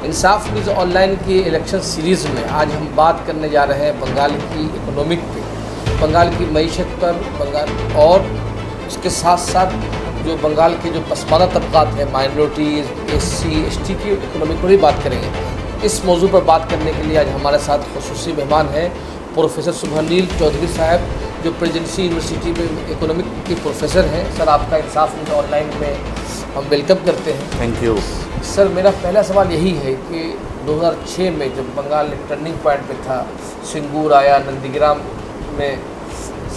इंसाफ news online की election series में आज हम बात करने जा रहे हैं बंगाल की इकोनॉमिक पे, बंगाल की मईशत पर, बंगाल और उसके साथ साथ जो बंगाल के जो पसमानदा तबकात हैं, माइनॉरिटीज़, एससी, एसटी की इकोनॉमिक पर भी बात करेंगे। इस मौजू पर बात करने के लिए आज हमारे साथ खुसूसी मेहमान हैं प्रोफेसर शुभनील चौधरी साहब, जो प्रेसिडेंसी यूनिवर्सिटी में इकोनॉमिक के प्रोफेसर हैं। सर, आपका इंसाफ न्यूज़ ऑनलाइन में हम वेलकम करते हैं। थैंक यू सर, मेरा पहला सवाल यही है कि 2006 में जब बंगाल एक टर्निंग पॉइंट पे था, सिंगूर आया, नंदीग्राम में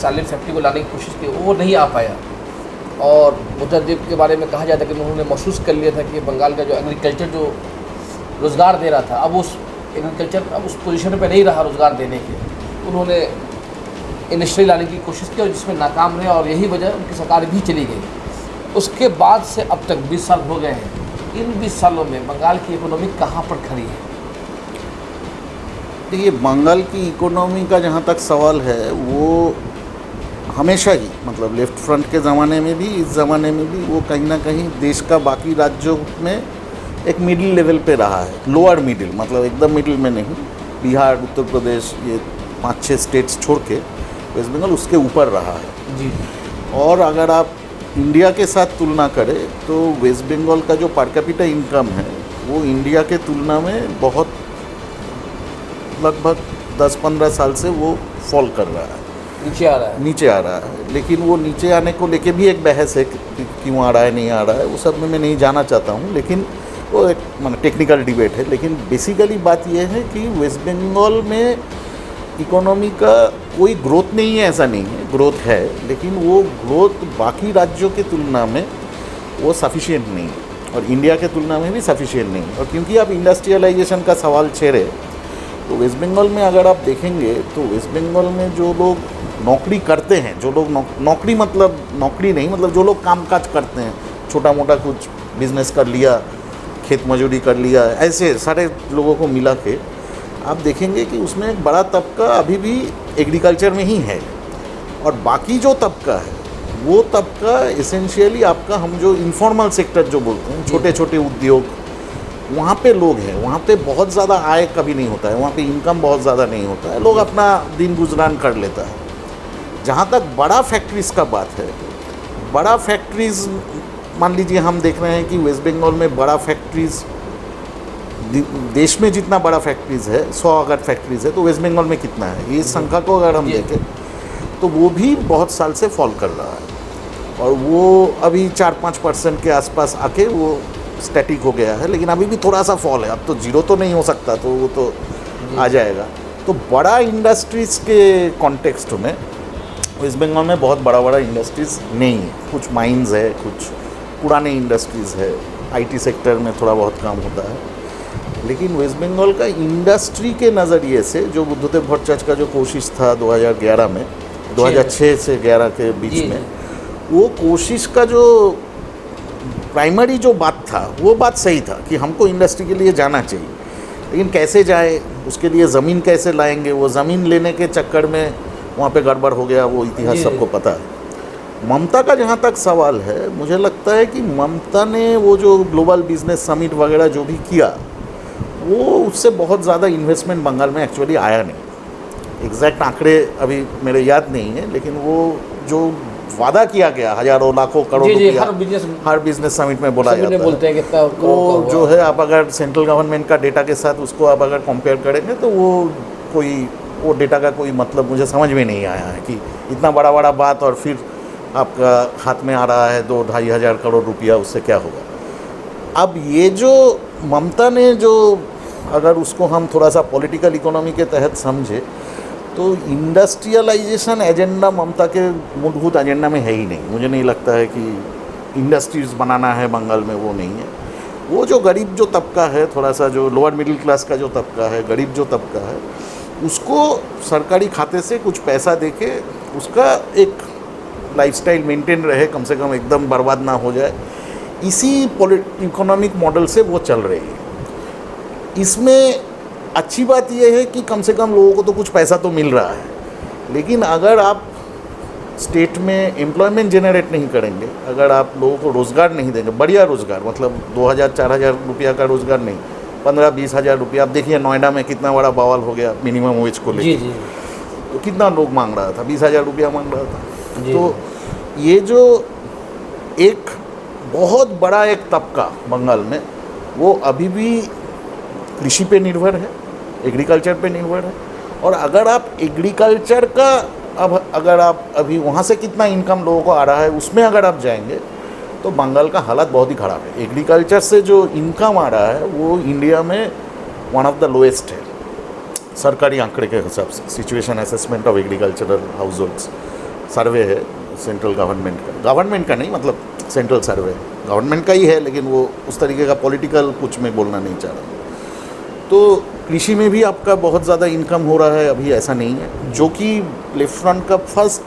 सालिन फैक्ट्री को लाने की कोशिश की, वो नहीं आ पाया। और बुद्धदेव के बारे में कहा जाता है कि उन्होंने महसूस कर लिया था कि बंगाल का जो एग्रीकल्चर जो रोज़गार दे रहा था, अब उस एग्रीकल्चर अब उस पोजीशन पे नहीं रहा रोज़गार देने के। उन्होंने इंडस्ट्री लाने की कोशिश की और जिसमें नाकाम रहे, और यही वजह उनकी सरकार भी चली गई। उसके बाद से अब तक 20 साल हो गए हैं। इन 20 सालों में बंगाल की इकोनॉमी कहाँ पर खड़ी है? देखिए, बंगाल की इकोनॉमी का जहाँ तक सवाल है, वो हमेशा ही मतलब लेफ्ट फ्रंट के ज़माने में भी, इस ज़माने में भी, वो कहीं ना कहीं देश का बाकी राज्यों में एक मिडिल लेवल पे रहा है। लोअर मिडिल, मतलब एकदम मिडिल में नहीं। बिहार, उत्तर प्रदेश, ये 5-6 स्टेट्स छोड़ के वेस्ट बंगाल उसके ऊपर रहा है जी। और अगर आप इंडिया के साथ तुलना करें तो वेस्ट बंगाल का जो पर कैपिटा इनकम है वो इंडिया के तुलना में बहुत लगभग 10-15 साल से वो फॉल कर रहा है, नीचे आ रहा है। लेकिन वो नीचे आने को लेके भी एक बहस है कि क्यों आ रहा है, नहीं आ रहा है, वो सब में मैं नहीं जाना चाहता हूँ। लेकिन वो एक टेक्निकल डिबेट है। लेकिन बेसिकली बात यह है कि वेस्ट बंगाल में इकोनॉमी का कोई ग्रोथ नहीं है, ऐसा नहीं है, ग्रोथ है, लेकिन वो ग्रोथ बाकी राज्यों की तुलना में वो सफिशिएंट नहीं है और इंडिया के तुलना में भी सफिशिएंट नहीं है। और क्योंकि आप इंडस्ट्रियलाइजेशन का सवाल छेड़े, तो वेस्ट बंगाल में अगर आप देखेंगे तो वेस्ट बंगाल में जो लोग नौकरी करते हैं, जो लोग नौकरी मतलब नौकरी नहीं, मतलब जो लोग कामकाज करते हैं, छोटा मोटा कुछ बिजनेस कर लिया, खेत मजदूरी कर लिया, ऐसे सारे लोगों को मिला के आप देखेंगे कि उसमें एक बड़ा तबका अभी भी एग्रीकल्चर में ही है। और बाकी जो तबका है वो तबका एसेंशियली आपका, हम जो इनफॉर्मल सेक्टर जो बोलते हैं, छोटे छोटे उद्योग, वहाँ पे लोग हैं। वहाँ पे बहुत ज़्यादा आय कभी नहीं होता है, वहाँ पे इनकम बहुत ज़्यादा नहीं होता है, लोग अपना दिन गुजरान कर लेता है। जहाँ तक बड़ा फैक्ट्रीज़ का बात है, बड़ा फैक्ट्रीज़ मान लीजिए हम देख रहे हैं कि वेस्ट बंगाल में बड़ा फैक्ट्रीज़, देश में जितना बड़ा फैक्ट्रीज़ है, 100 अगर फैक्ट्रीज़ है तो वेस्ट बंगाल में कितना है, ये संख्या को अगर हम देखें तो वो भी बहुत साल से फॉल कर रहा है। और वो अभी 4-5% के आसपास आके वो स्टैटिक हो गया है, लेकिन अभी भी थोड़ा सा फॉल है। अब तो जीरो तो नहीं हो सकता, तो वो तो आ जाएगा। तो बड़ा इंडस्ट्रीज़ के कॉन्टेक्स्ट में वेस्ट बंगाल में बहुत बड़ा बड़ा इंडस्ट्रीज़ नहीं है। कुछ माइंस है, कुछ पुराने इंडस्ट्रीज़ है, IT सेक्टर में थोड़ा बहुत काम होता है। लेकिन वेस्ट बंगाल का इंडस्ट्री के नज़रिए से जो बुद्धदेव भट्टाचार्य का जो कोशिश था 2011 में, 2006 से 11 के बीच में, वो कोशिश का जो प्राइमरी जो बात था, वो बात सही था कि हमको इंडस्ट्री के लिए जाना चाहिए, लेकिन कैसे जाए, उसके लिए ज़मीन कैसे लाएंगे, वो ज़मीन लेने के चक्कर में वहाँ पे गड़बड़ हो गया, वो इतिहास सबको पता है। ममता का जहाँ तक सवाल है, मुझे लगता है कि ममता ने वो जो ग्लोबल बिजनेस समिट वगैरह जो भी किया, वो उससे बहुत ज़्यादा इन्वेस्टमेंट बंगाल में एक्चुअली आया नहीं। एग्जैक्ट आंकड़े अभी मेरे याद नहीं है, लेकिन वो जो वादा किया गया हज़ारों लाखों करोड़ रुपया हर बिजनेस समिट में बोला जाता है, बोलते हैं कि वो जो है, आप अगर सेंट्रल गवर्नमेंट का डेटा के साथ उसको आप अगर कंपेयर करेंगे तो वो डेटा का कोई मतलब मुझे समझ में नहीं आया है कि इतना बड़ा बड़ा बात और फिर आपका हाथ में आ रहा है 2-2.5 हज़ार करोड़ रुपया, उससे क्या होगा। अब ये जो ममता ने जो, अगर उसको हम थोड़ा सा पॉलिटिकल इकोनॉमी के तहत समझे, तो इंडस्ट्रियलाइजेशन एजेंडा ममता के मूलभूत एजेंडा में है ही नहीं। मुझे नहीं लगता है कि इंडस्ट्रीज़ बनाना है बंगाल में, वो नहीं है। वो जो गरीब जो तबका है, थोड़ा सा जो लोअर मिडिल क्लास का जो तबका है, गरीब जो तबका है, उसको सरकारी खाते से कुछ पैसा देके उसका एक लाइफस्टाइल मेंटेन रहे, कम से कम एकदम बर्बाद ना हो जाए, इसी इकोनॉमिक मॉडल से वो चल रही है। इसमें अच्छी बात यह है कि कम से कम लोगों को तो कुछ पैसा तो मिल रहा है, लेकिन अगर आप स्टेट में एम्प्लॉयमेंट जनरेट नहीं करेंगे, अगर आप लोगों को रोज़गार नहीं देंगे, बढ़िया रोज़गार, मतलब 2,000-4,000 रुपया का रोज़गार नहीं, 15-20 हज़ार रुपया। अब देखिए नोएडा में कितना बड़ा बवाल हो गया मिनिमम वेज को जी लेकर। जी तो कितना लोग मांग रहा था, 20 हज़ार रुपया मांग रहा था। जी। तो ये जो एक बहुत बड़ा एक तबका बंगाल में, वो अभी भी कृषि पे निर्भर है, एग्रीकल्चर पे निर्भर है। और अगर आप एग्रीकल्चर का अगर आप अभी वहाँ से कितना इनकम लोगों को आ रहा है उसमें अगर आप जाएंगे तो बंगाल का हालत बहुत ही ख़राब है। एग्रीकल्चर से जो इनकम आ रहा है वो इंडिया में वन ऑफ द लोएस्ट है सरकारी आंकड़े के हिसाब से। Situation assessment of agricultural households survey है सेंट्रल गवर्नमेंट का नहीं, मतलब सेंट्रल सर्वे गवर्नमेंट का ही है, लेकिन वो उस तरीके का पॉलिटिकल कुछ में बोलना नहीं चाह रहा। तो कृषि में भी आपका बहुत ज़्यादा इनकम हो रहा है अभी, ऐसा नहीं है। जो कि लेफ्ट फ्रंट का फर्स्ट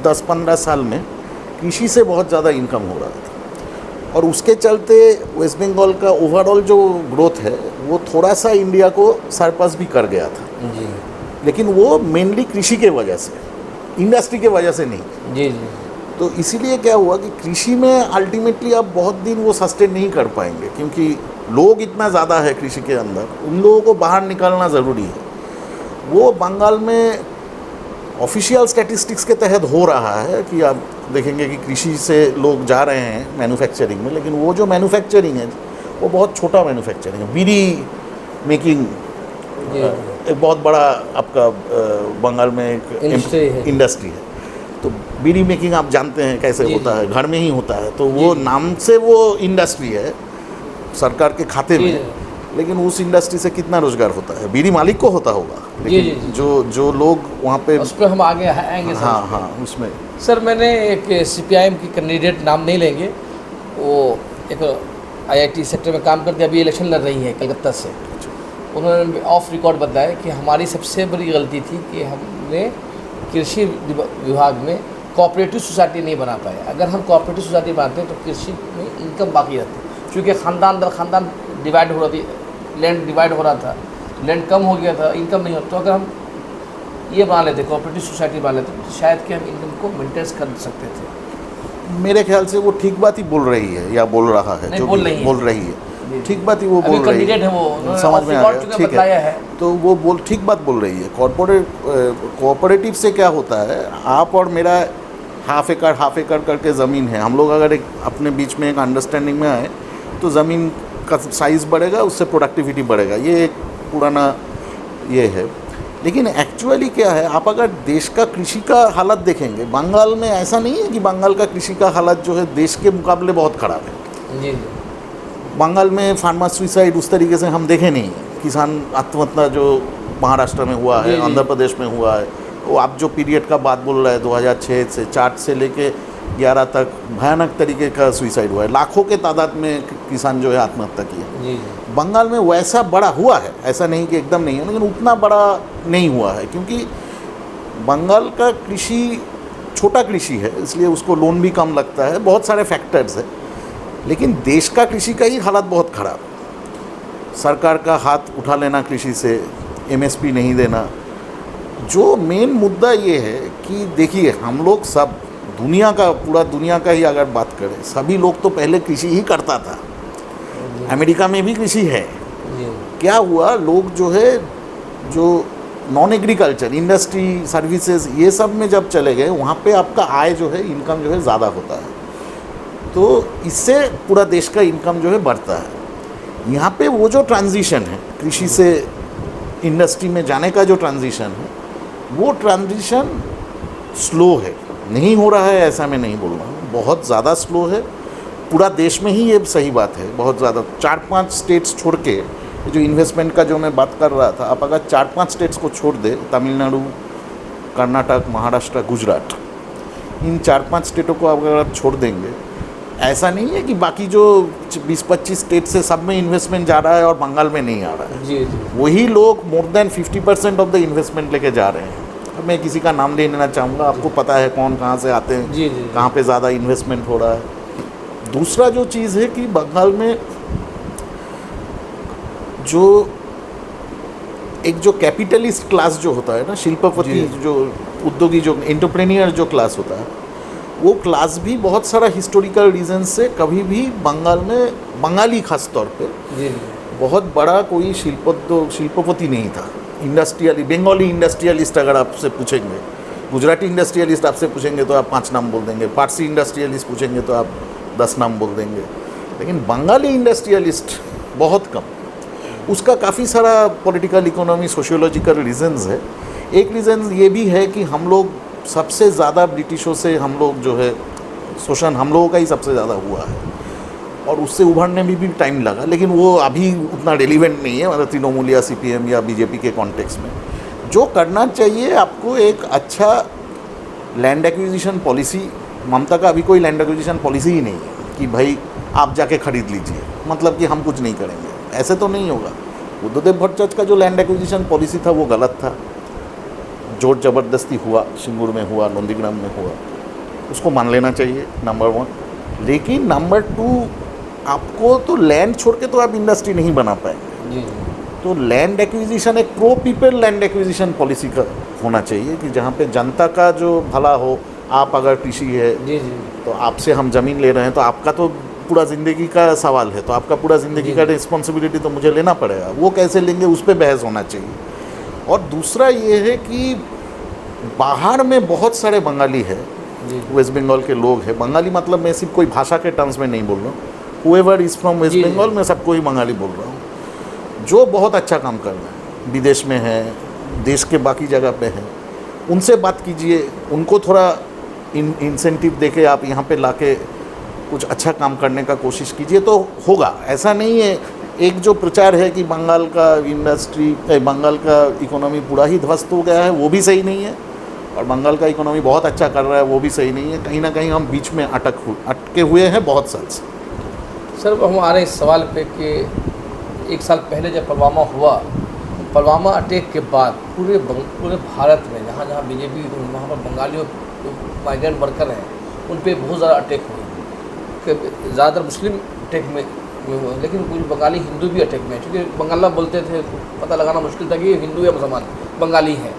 10-15 साल में कृषि से बहुत ज़्यादा इनकम हो रहा था, और उसके चलते वेस्ट बंगाल का ओवरऑल जो ग्रोथ है वो थोड़ा सा इंडिया को सरपास भी कर गया था जी। लेकिन वो मेनली कृषि के वजह से, इंडस्ट्री के वजह से नहीं। जी जी। तो इसीलिए क्या हुआ कि कृषि में अल्टीमेटली आप बहुत दिन वो सस्टेन नहीं कर पाएंगे, क्योंकि लोग इतना ज़्यादा है कृषि के अंदर, उन लोगों को बाहर निकालना ज़रूरी है। वो बंगाल में ऑफिशियल स्टैटिस्टिक्स के तहत हो रहा है कि आप देखेंगे कि कृषि से लोग जा रहे हैं मैन्युफैक्चरिंग में, लेकिन वो जो मैन्युफैक्चरिंग है वो बहुत छोटा मैन्युफैक्चरिंग है। बीड़ी मेकिंग एक बहुत बड़ा आपका बंगाल में एक इंडस्ट्री है। तो बीड़ी मेकिंग आप जानते हैं कैसे होता है, घर में ही होता है। तो वो नाम से वो इंडस्ट्री है सरकार के खाते में, लेकिन उस इंडस्ट्री से कितना रोजगार होता है बीड़ी मालिक को होता होगा, लेकिन जो लोग वहाँ पे उस पर हम आगे आएंगे सर। हाँ उसमें सर मैंने एक सीपीआईएम की कैंडिडेट, नाम नहीं लेंगे, वो एक आईआईटी सेक्टर में काम करके अभी इलेक्शन लड़ रही है कलकत्ता से। उन्होंने ऑफ रिकॉर्ड बताया कि हमारी सबसे बड़ी गलती थी कि हमने कृषि विभाग में कोऑपरेटिव सोसाइटी नहीं बना पाए। अगर हम कोऑपरेटिव सोसाइटी बनाते तो कृषि में इनकम बाकी रहती, क्योंकि ख़ानदान दर ख़ानदान डिवाइड हो रहा थी, लैंड डिवाइड हो रहा था, लैंड कम हो गया था, इनकम नहीं होता। तो अगर हम ये बना लेते, कोऑपरेटिव सोसाइटी बना लेते, तो शायद कि हम इनकम को मेंटेन कर सकते थे। मेरे ख्याल से वो ठीक बात ही बोल रही है या बोल रहा है, जो बोल रही है ठीक बात ही वो बोल रही है, वो समझ में आ गया, ठीक है। तो वो ठीक बात बोल रही है। कोऑपरेटिव से क्या होता है, आप और मेरा हाफ एकड़ करके ज़मीन है, हम लोग अगर अपने बीच में एक अंडरस्टैंडिंग में आए तो ज़मीन का साइज़ बढ़ेगा, उससे प्रोडक्टिविटी बढ़ेगा। ये एक पुराना ये है। लेकिन एक्चुअली क्या है, आप अगर देश का कृषि का हालत देखेंगे, बंगाल में ऐसा नहीं है कि बंगाल का कृषि का हालत जो है देश के मुकाबले बहुत ख़राब है। जी। बंगाल में फार्मर सुसाइड उस तरीके से हम देखे नहीं है। किसान आत्महत्या जो महाराष्ट्र में हुआ है, आंध्र प्रदेश में हुआ है, वो आप जो पीरियड का बात बोल रहे हैं 2006 से 4 से लेके 11 तक भयानक तरीके का सुसाइड हुआ है। लाखों के तादाद में किसान जो है आत्महत्या किया। बंगाल में वैसा बड़ा हुआ है, ऐसा नहीं कि एकदम नहीं है, लेकिन उतना बड़ा नहीं हुआ है, क्योंकि बंगाल का कृषि छोटा कृषि है, इसलिए उसको लोन भी कम लगता है, बहुत सारे फैक्टर्स है। लेकिन देश का कृषि का ही हालत बहुत ख़राब, सरकार का हाथ उठा लेना कृषि से, एमएसपी नहीं देना। जो मेन मुद्दा ये है कि देखिए हम लोग सब दुनिया का, पूरा दुनिया का ही अगर बात करें, सभी लोग तो पहले कृषि ही करता था। अमेरिका में भी कृषि है। क्या हुआ, लोग जो है जो नॉन एग्रीकल्चर इंडस्ट्री सर्विसेज ये सब में जब चले गए, वहाँ पे आपका आय जो है, इनकम जो है ज़्यादा होता है, तो इससे पूरा देश का इनकम जो है बढ़ता है। यहाँ पे वो जो ट्रांजिशन है कृषि से इंडस्ट्री में जाने का, जो ट्रांजिशन है वो ट्रांजिशन स्लो है, नहीं हो रहा है ऐसा मैं नहीं बोल रहा हूँ, बहुत ज़्यादा स्लो है। पूरा देश में ही ये सही बात है, बहुत ज़्यादा। 4-5 स्टेट्स छोड़ के, जो इन्वेस्टमेंट का जो मैं बात कर रहा था, आप अगर 4-5 स्टेट्स को छोड़ दे, तमिलनाडु, कर्नाटक, महाराष्ट्र, गुजरात, इन 4-5 स्टेटों को अगर आप छोड़ देंगे, ऐसा नहीं है कि बाकी जो 20-25 स्टेट से सब में इन्वेस्टमेंट जा रहा है और बंगाल में नहीं आ रहा है। जी। वही लोग more than 50% of the investment लेके जा रहे हैं। अब मैं किसी का नाम ले लेना चाहूँगा, आपको पता है कौन कहाँ से आते हैं, जी। कहाँ पे ज़्यादा इन्वेस्टमेंट हो रहा है। दूसरा जो चीज़ है कि बंगाल में जो एक जो कैपिटलिस्ट क्लास जो होता है ना, शिल्पपति, जो उद्योगी, जो एंटरप्रेन्योर जो क्लास होता है, वो क्लास भी बहुत सारा हिस्टोरिकल रीजन से कभी भी बंगाल में, बंगाली खास तौर पे बहुत बड़ा कोई शिल्पपति नहीं था। बंगाली इंडस्ट्रियलिस्ट अगर आपसे पूछेंगे, गुजराती इंडस्ट्रियलिस्ट आपसे पूछेंगे तो आप 5 नाम बोल देंगे, पारसी इंडस्ट्रियलिस्ट पूछेंगे तो आप 10 नाम बोल देंगे, लेकिन बंगाली इंडस्ट्रियलिस्ट बहुत कम। उसका काफ़ी सारा पॉलिटिकल, इकोनॉमी, सोशियोलॉजिकल रीजंस है। एक रीज़न ये भी है कि हम लोग सबसे ज़्यादा ब्रिटिशों से हम लोग जो है शोषण हम लोगों का ही सबसे ज़्यादा हुआ है, और उससे उभरने में भी टाइम लगा, लेकिन वो अभी उतना रेलिवेंट नहीं है मतलब तृणमूल या CPM या BJP के कॉन्टेक्स्ट में। जो करना चाहिए आपको, एक अच्छा लैंड एक्विजिशन पॉलिसी। ममता का अभी कोई लैंड एक्विजिशन पॉलिसी ही नहीं है कि भाई आप जाके खरीद लीजिए, मतलब कि हम कुछ नहीं करेंगे, ऐसे तो नहीं होगा। बुद्धदेव भट्टाचार्य का जो लैंड एक्विजिशन पॉलिसी था वो गलत था, जोर ज़बरदस्ती हुआ, सिंगूर में हुआ, नंदीग्राम में हुआ, उसको मान लेना चाहिए, नंबर 1। लेकिन नंबर 2, आपको तो लैंड छोड़ के तो आप इंडस्ट्री नहीं बना पाएंगे जी। तो लैंड एक्विजिशन एक pro people land acquisition policy का होना चाहिए कि जहाँ पे जनता का जो भला हो। आप अगर कृषि है जी जी तो आपसे हम ज़मीन ले रहे हैं तो आपका तो पूरा ज़िंदगी का सवाल है, तो आपका पूरा ज़िंदगी का रिस्पॉन्सिबिलिटी तो मुझे लेना पड़ेगा। वो कैसे लेंगे उस पर बहस होना चाहिए। और दूसरा ये है कि बाहर में बहुत सारे बंगाली है, वेस्ट बंगाल के लोग हैं। बंगाली मतलब मैं सिर्फ कोई भाषा के टर्म्स में नहीं बोल रहा हूँ, whoever is from West Bengal, मैं सबको ही बंगाली बोल रहा हूँ, जो बहुत अच्छा काम कर रहे हैं, विदेश में है, देश के बाकी जगह पे हैं। उनसे बात कीजिए, उनको थोड़ा इंसेंटिव देके आप यहाँ पे लाके कुछ अच्छा काम करने का कोशिश कीजिए तो होगा। ऐसा नहीं है एक जो प्रचार है कि बंगाल का बंगाल का इकोनॉमी पूरा ही ध्वस्त हो गया है, वो भी सही नहीं है, और बंगाल का इकोनॉमी बहुत अच्छा कर रहा है, वो भी सही नहीं है। कहीं ना कहीं हम बीच में अटके हुए हैं बहुत साल से। सर, हम आ रहे इस सवाल पे कि 1 साल पहले जब पुलवामा हुआ, पुलवामा अटैक के बाद पूरे भारत में जहाँ जहाँ BJP, वहाँ पर बंगाली और माइग्रेंट वर्कर हैं, उन पे बहुत ज़्यादा अटैक हुए, ज़्यादातर मुस्लिम अटैक में हुआ, लेकिन कुछ बंगाली हिंदू भी अटैक में, क्योंकि बंगाला बोलते थे, पता लगाना मुश्किल था कि ये हिंदू या मुसलमान, बंगाली है।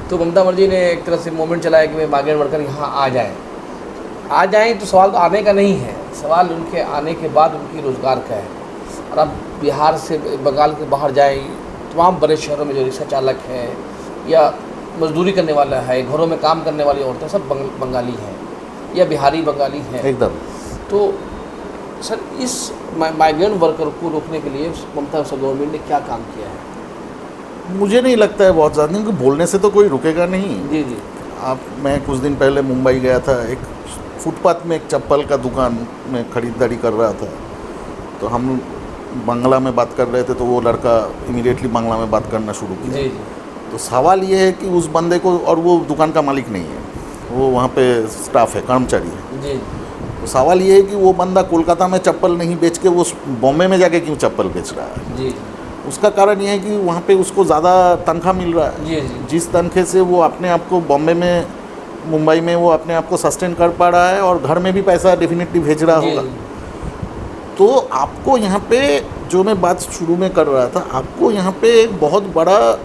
तो ममता बनर्जी ने एक तरह से मूवमेंट चलाया कि माइग्रेंट वर्कर यहाँ आ जाएँ। तो सवाल तो आने का नहीं है, सवाल उनके आने के बाद उनकी रोज़गार का है। और अब बिहार से बंगाल के बाहर जाए, तमाम बड़े शहरों में जो रिक्शा चालक है या मजदूरी करने वाला है, घरों में काम करने वाली औरतें सब बंगाली हैं या बिहारी बंगाली हैं एकदम। तो सर, इस माइग्रेंट वर्कर को रोकने के लिए ममता गवर्नमेंट ने क्या काम किया है? मुझे नहीं लगता है बहुत ज़्यादा, क्योंकि बोलने से तो कोई रुकेगा नहीं। जी जी। मैं कुछ दिन पहले मुंबई गया था, एक फुटपाथ में एक चप्पल का दुकान में खरीदारी कर रहा था, तो हम बांग्ला में बात कर रहे थे, तो वो लड़का इमीडिएटली बांग्ला में बात करना शुरू किया। जी। तो सवाल ये है कि उस बंदे को, और वो दुकान का मालिक नहीं है, वो वहाँ पे स्टाफ है, कर्मचारी है जी। तो सवाल ये है कि वो बंदा कोलकाता में चप्पल नहीं बेच के वो बॉम्बे में जाके क्यों चप्पल बेच रहा है। जी। उसका कारण ये है कि वहाँ पे उसको ज़्यादा तनख्वाह मिल रहा है। जी जी। जिस तनख्वाह से वो अपने आप को बॉम्बे में, मुंबई में वो अपने आप को सस्टेन कर पा रहा है, और घर में भी पैसा डेफिनेटली भेज रहा होगा। तो आपको यहाँ पे, जो मैं बात शुरू में कर रहा था, आपको यहाँ पे एक बहुत बड़ा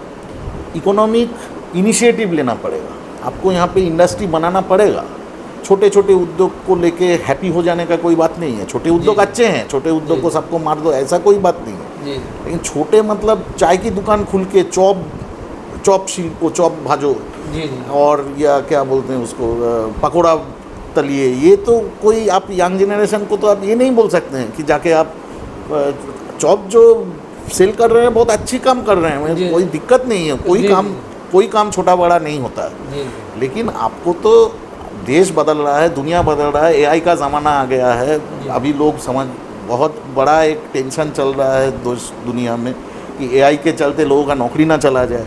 इकोनॉमिक इनिशिएटिव लेना पड़ेगा। आपको यहाँ पे इंडस्ट्री बनाना पड़ेगा। छोटे छोटे उद्योग को लेके हैप्पी हो जाने का कोई बात नहीं है। छोटे उद्योग अच्छे हैं, छोटे उद्योग को सबको मार दो, ऐसा कोई बात नहीं है। लेकिन छोटे मतलब चाय की दुकान खुल के चॉप शिल्प, चॉप भाजो, और या क्या बोलते हैं उसको, पकौड़ा तलिए, ये तो कोई, आप यंग जनरेशन को तो आप ये नहीं बोल सकते हैं कि जाके आप चॉप जो सेल कर रहे हैं बहुत अच्छी काम कर रहे हैं, कोई दिक्कत नहीं है। कोई काम छोटा बड़ा नहीं होता है। लेकिन आपको तो देश बदल रहा है, दुनिया बदल रहा है, AI का ज़माना आ गया है। अभी लोग बहुत बड़ा एक टेंशन चल रहा है दुनिया में कि AI के चलते लोगों का नौकरी ना चला जाए।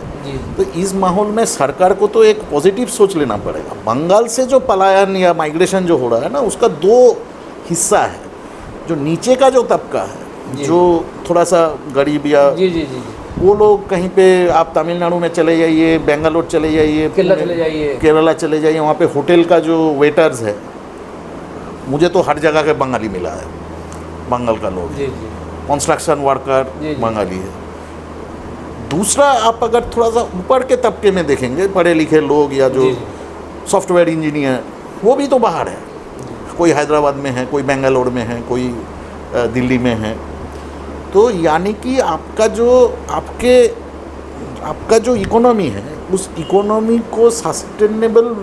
तो इस माहौल में सरकार को तो एक पॉजिटिव सोच लेना पड़ेगा। बंगाल से जो पलायन या माइग्रेशन जो हो रहा है ना, उसका 2 हिस्सा है। जो नीचे का जो तबका है, जो थोड़ा सा गरीब या वो लोग, कहीं पे आप तमिलनाडु में चले जाइए, बेंगलोर चले जाइए, केरला चले जाइए, वहाँ पे होटल का जो वेटर्स है, मुझे तो हर जगह के बंगाली मिला है, बंगाल का लोग। कंस्ट्रक्शन वर्कर बंगाली है। दूसरा, आप अगर थोड़ा सा ऊपर के तबके में देखेंगे, पढ़े लिखे लोग या जो सॉफ्टवेयर इंजीनियर, वो भी तो बाहर है। कोई हैदराबाद में है, कोई बेंगलोर में है, कोई दिल्ली में है। तो यानी कि आपका जो इकोनॉमी है, उस इकोनॉमी को सस्टेनेबल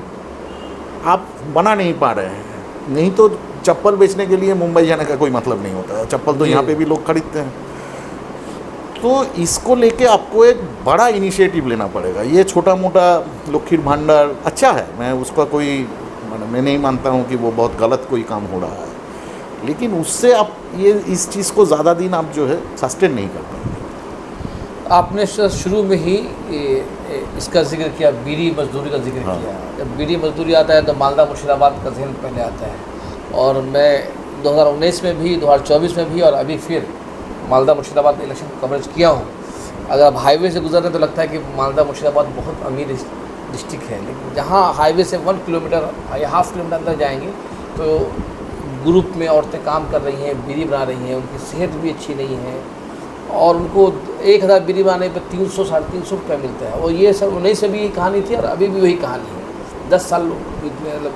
आप बना नहीं पा रहे हैं। नहीं तो चप्पल बेचने के लिए मुंबई जाने का कोई मतलब नहीं होता है, चप्पल तो यहाँ पे भी लोग खरीदते हैं। तो इसको लेके आपको एक बड़ा इनिशिएटिव लेना पड़ेगा। ये छोटा मोटा लखीर भांडार अच्छा है, मैं उसका मैं नहीं मानता हूँ कि वो बहुत गलत कोई काम हो रहा है, लेकिन उससे आप इस चीज़ को ज़्यादा दिन आप जो है सस्टेन नहीं कर पाएंगे। आपने शुरू में ही इसका जिक्र किया, बीड़ी मजदूरी का जिक्र किया। जब बीड़ी मजदूरी आता है तो मालदा मुर्शिदाबाद का जहन पहले आता है। और मैं 2019 में भी, 2024 में भी और अभी फिर मालदा मुर्शिदाबाद इलेक्शन कवरेज किया हूँ। अगर आप हाईवे से गुजरते तो लगता है कि मालदा मुर्शिदाबाद बहुत अमीर डिस्ट्रिक्ट है, लेकिन जहाँ हाईवे से 1 किलोमीटर या हाफ किलोमीटर अंदर जाएंगे तो ग्रुप में औरतें काम कर रही हैं, बीड़ी बना रही हैं, उनकी सेहत भी अच्छी नहीं है और उनको 1000 बीड़ी बनाने पर 300 साढ़े 300 रुपये मिलता है। और ये सब 19 से भी यही कहानी थी और अभी भी वही कहानी है। 10 साल मतलब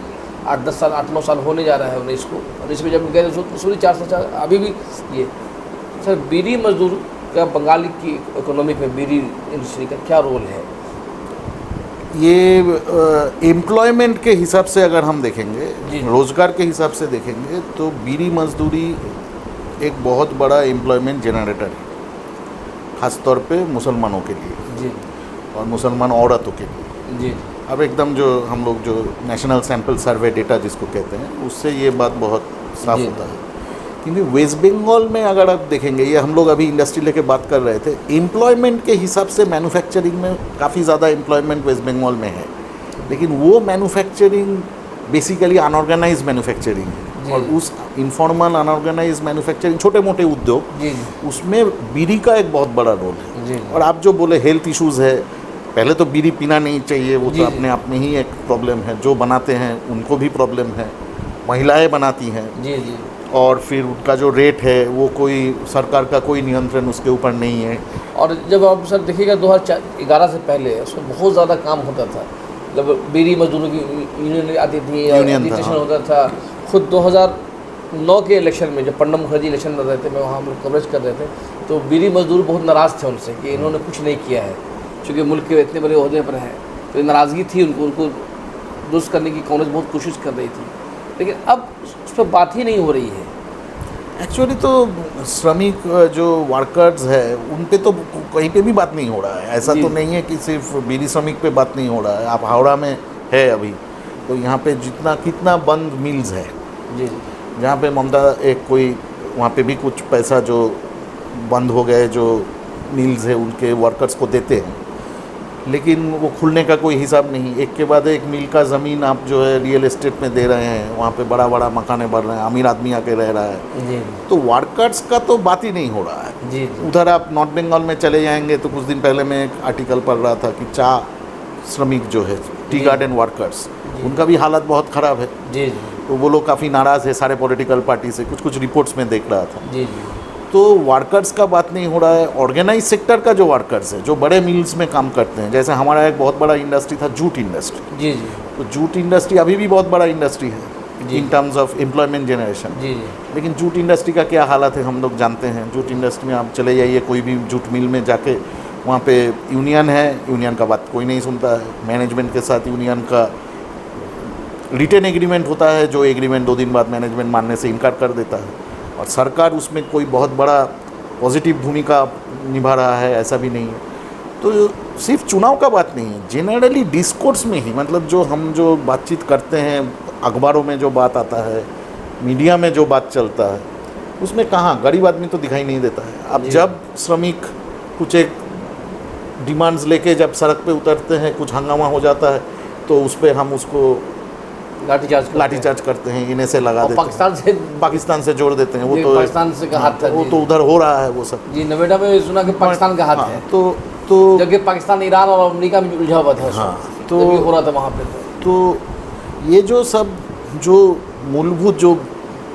8-10 साल 8-9 साल होने जा रहा है 19 को। 19 में जब गए तो उसमें 400 अभी भी ये सर बीड़ी मजदूर का बंगाली की इकोनॉमिक में बीड़ी इंडस्ट्री का क्या रोल है? ये एम्प्लॉयमेंट के हिसाब से अगर हम देखेंगे, रोज़गार के हिसाब से देखेंगे तो बीड़ी मजदूरी एक बहुत बड़ा एम्प्लॉयमेंट जनरेटर है, ख़ासतौर पे मुसलमानों के लिए जी और मुसलमान औरतों के लिए जी। अब एकदम जो हम लोग जो नेशनल सैंपल सर्वे डेटा जिसको कहते हैं उससे ये बात बहुत साफ होता है। क्योंकि वेस्ट बंगाल में अगर आप देखेंगे, ये हम लोग अभी इंडस्ट्री लेके बात कर रहे थे, एम्प्लॉयमेंट के हिसाब से मैन्युफैक्चरिंग में काफ़ी ज़्यादा एम्प्लॉयमेंट वेस्ट बंगाल में है, लेकिन वो मैन्युफैक्चरिंग बेसिकली अनऑर्गेनाइज मैन्युफैक्चरिंग है। और उस इनफॉर्मल अनऑर्गेनाइज मैन्युफैक्चरिंग छोटे मोटे उद्योग, उसमें बीड़ी का एक बहुत बड़ा रोल है। और आप जो बोले हेल्थ इश्यूज़ है, पहले तो बीड़ी पीना नहीं चाहिए, वो तो अपने आप में ही एक प्रॉब्लम है। जो बनाते हैं उनको भी प्रॉब्लम है, महिलाएं बनाती हैं जी जी। और फिर उनका जो रेट है वो कोई सरकार का कोई नियंत्रण उसके ऊपर नहीं है। और जब आप सर देखिएगा 2011 से पहले उसमें बहुत ज़्यादा काम होता था, जब बीड़ी मजदूरों की यूनियन आती थी, एजिटेशन होता था। खुद 2009 के इलेक्शन में जब प्रणब मुखर्जी इलेक्शन लड़ रहे थे, मैं वहाँ हम लोग कवरेज कर रहे थे, तो बीड़ी मजदूर बहुत नाराज़ थे उनसे कि इन्होंने कुछ नहीं किया है, चूँकि मुल्क के इतने बड़े ओहदे पर हैं। तो नाराज़गी थी उनको दुरुस्त करने की कांग्रेस बहुत कोशिश कर रही थी, लेकिन अब उस पर बात ही नहीं हो रही है। एक्चुअली तो श्रमिक जो वर्कर्स है उन पे तो कहीं पे भी बात नहीं हो रहा है। ऐसा तो नहीं है कि सिर्फ बीड़ी श्रमिक पे बात नहीं हो रहा है। आप हावड़ा में है अभी, तो यहाँ पे कितना बंद मिल्स है जी, जहाँ पे ममता एक कोई वहाँ पे भी कुछ पैसा जो बंद हो गए जो मिल्स है उनके वर्कर्स को देते हैं, लेकिन वो खुलने का कोई हिसाब नहीं। एक के बाद एक मिल का ज़मीन आप जो है रियल एस्टेट में दे रहे हैं, वहाँ पे बड़ा बड़ा मकाने बन रहे हैं, अमीर आदमी आके रह रहा है जी। तो वर्कर्स का तो बात ही नहीं हो रहा है जी। उधर आप नॉर्थ बंगाल में चले जाएंगे तो कुछ दिन पहले मैं एक आर्टिकल पढ़ रहा था कि चाय श्रमिक जो है, टी गार्डन वर्कर्स, उनका भी हालत बहुत ख़राब है जी। तो वो लोग काफ़ी नाराज़ है सारे पॉलिटिकल पार्टी से, कुछ रिपोर्ट्स में देख रहा था जी। तो वर्कर्स का बात नहीं हो रहा है। ऑर्गेनाइज सेक्टर का जो वर्कर्स है, जो बड़े मिल्स में काम करते हैं, जैसे हमारा एक बहुत बड़ा इंडस्ट्री था जूट इंडस्ट्री जी। तो जूट इंडस्ट्री अभी भी बहुत बड़ा इंडस्ट्री है in terms of employment generation जी। लेकिन जूट इंडस्ट्री का क्या हालत है हम लोग जानते हैं। जूट इंडस्ट्री में आप चले जाइए कोई भी जूट मिल में जाके, वहाँ पे यूनियन है, यूनियन का बात कोई नहीं सुनता है। मैनेजमेंट के साथ यूनियन का रिटेन एग्रीमेंट होता है, जो एग्रीमेंट 2 दिन बाद मैनेजमेंट मानने से इनकार कर देता है, और सरकार उसमें कोई बहुत बड़ा पॉजिटिव भूमिका निभा रहा है ऐसा भी नहीं है। तो सिर्फ चुनाव का बात नहीं है, जनरली डिस्कोर्स में ही, मतलब जो बातचीत करते हैं, अखबारों में जो बात आता है, मीडिया में जो बात चलता है, उसमें कहाँ गरीब आदमी तो दिखाई नहीं देता है। अब जब श्रमिक कुछ एक डिमांड्स लेके जब सड़क पे उतरते हैं, कुछ हंगामा हो जाता है तो उस पर हम उसको लाठीचार्ज करते हैं, इन्हें से लगा देते हैं, पाकिस्तान से जोड़ देते हैं। वो तो पाकिस्तान से का हाथ है, वो तो उधर हो रहा है वो सब जी। नोएडा में सुना कि पाकिस्तान का हाथ है, तो जबकि पाकिस्तान ईरान और अमेरिका में उलझा हुआ था। हाँ, तो हो रहा था वहाँ पे। तो ये जो सब जो मूलभूत जो